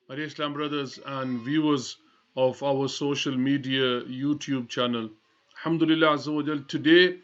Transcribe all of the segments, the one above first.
My dear Islam brothers and viewers of our social media YouTube channel, Alhamdulillah Azza wa Jal, today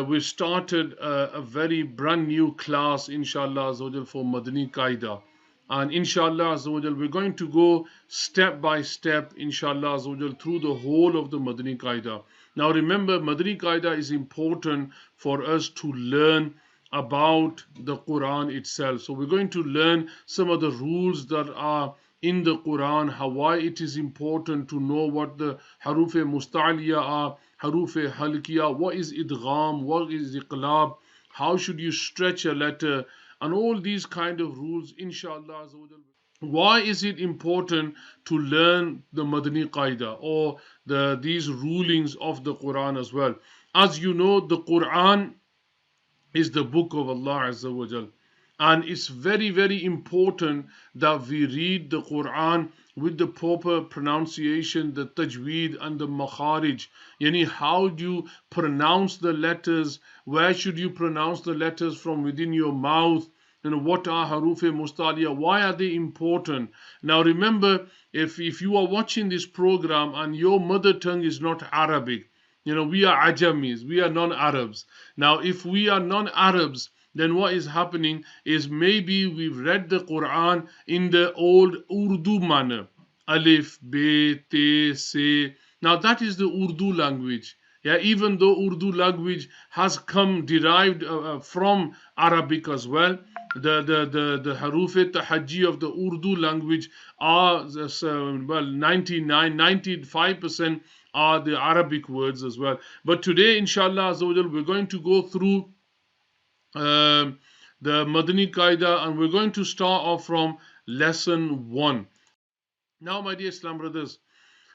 we started a very brand new class, inshallah Azza wa Jal, for Madani Qaida. And inshallah Azza wa Jal, we're going to go step by step, inshallah Azza wa Jal, through the whole of the Madani Qaida. Now remember, Madani Qaida is important for us to learn about the Quran itself. So we're going to learn some of the rules that are in the Quran, why it is important to know what the haruf musta'liya are, haruf halkiya, what is idgham, what is iqlab, how should you stretch a letter, and all these kind of rules, inshallah. Why is it important to learn the Madani Qaida or these rulings of the Quran as well? As you know, the Quran is the book of Allah Azza wa Jal. And it's very, very important that we read the Quran with the proper pronunciation, the Tajweed and the Makharij. Yani, how do you pronounce the letters? Where should you pronounce the letters from within your mouth? What are haruf mustaliya? Why are they important? Now remember, if you are watching this program and your mother tongue is not Arabic, we are Ajamis, we are non-Arabs. Now if we are non-Arabs, then what is happening is maybe we've read the Quran in the old Urdu manner. Alif, Be, Te, Se. Now that is the Urdu language. Yeah, even though Urdu language has come derived from Arabic as well, the haruf tahajji of the Urdu language are 95% are the Arabic words as well. But today, inshallah, we're going to go through the Madani Qaida, and we're going to start off from lesson 1. Now, my dear Islam brothers,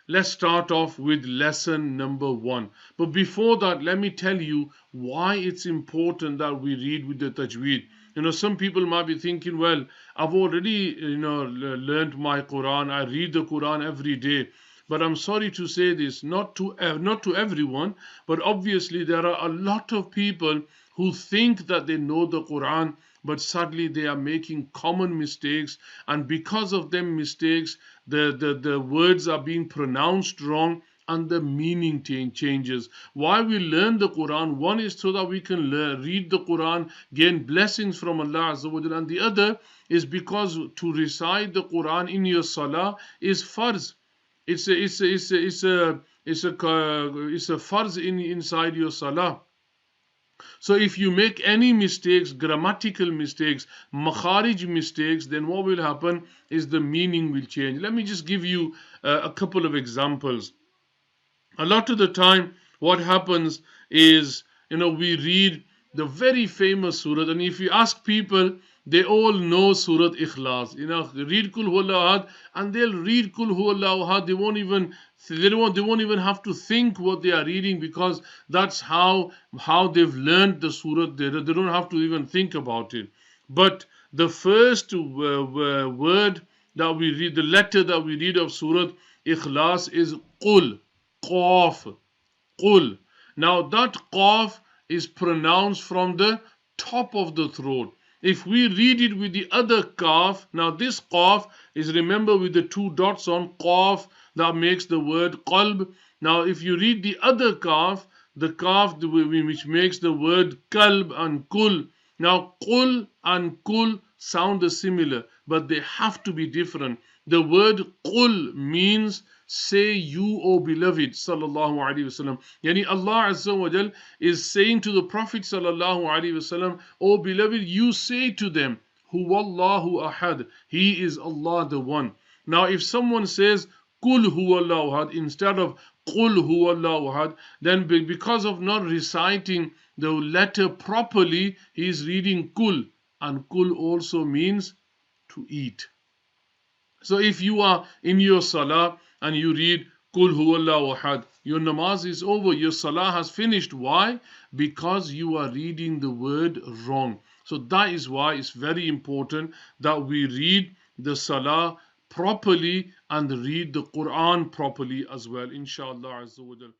let's start off with lesson number 1. But before that, let me tell you why it's important that we read with the Tajweed. Some people might be thinking, well, I've already learned my Quran, I read the Quran every day. But I'm sorry to say this, not to everyone, but obviously there are a lot of people who think that they know the Quran, but sadly they are making common mistakes, and because of them mistakes, the words are being pronounced wrong and the meaning changes. Why we learn the Quran? One is so that we can read the Quran, gain blessings from Allah Azza wa Jalla, and the other is because to recite the Quran in your salah is farz. It's a farz inside your salah. So if you make any mistakes, grammatical mistakes, makharij mistakes, then what will happen is the meaning will change. Let me just give you a couple of examples. A lot of the time what happens is, we read the very famous surah, and if you ask people, they all know Surah Ikhlas. Read Kul Huwallahu Ahad, and they'll read Kul Huwallahu Ahad. They won't even have to think what they are reading, because that's how they've learned the surah. They don't have to even think about it. But the first word that we read, the letter that we read of Surah Ikhlas is Qul, Qaf, Qul. Now that Qaf is pronounced from the top of the throat. If we read it with the other Qaf, now this Qaf is, remember, with the 2 dots on Qaf, that makes the word Qalb. Now if you read the other Qaf, the Qaf which makes the word Qalb and Kul. Now Qul and Kul sound similar, but they have to be different. The word Qul means say you, O beloved, sallallahu alaihi wasallam. Yani Allah Azza wa Jal is saying to the Prophet sallallahu alaihi wasallam, O beloved, you say to them, Huwallahu Ahad, He is Allah the One. Now if someone says Kul Huwallahu Ahad instead of Qul Huwallahu Ahad, then because of not reciting the letter properly, he is reading Kul, and Kul also means to eat. So if you are in your salah and you read Kul Huwallahu Ahad, your namaz is over, your salah has finished. Why? Because you are reading the word wrong. So that is why it's very important that we read the salah properly and read the Quran properly as well, inshallah Azza wa Jal.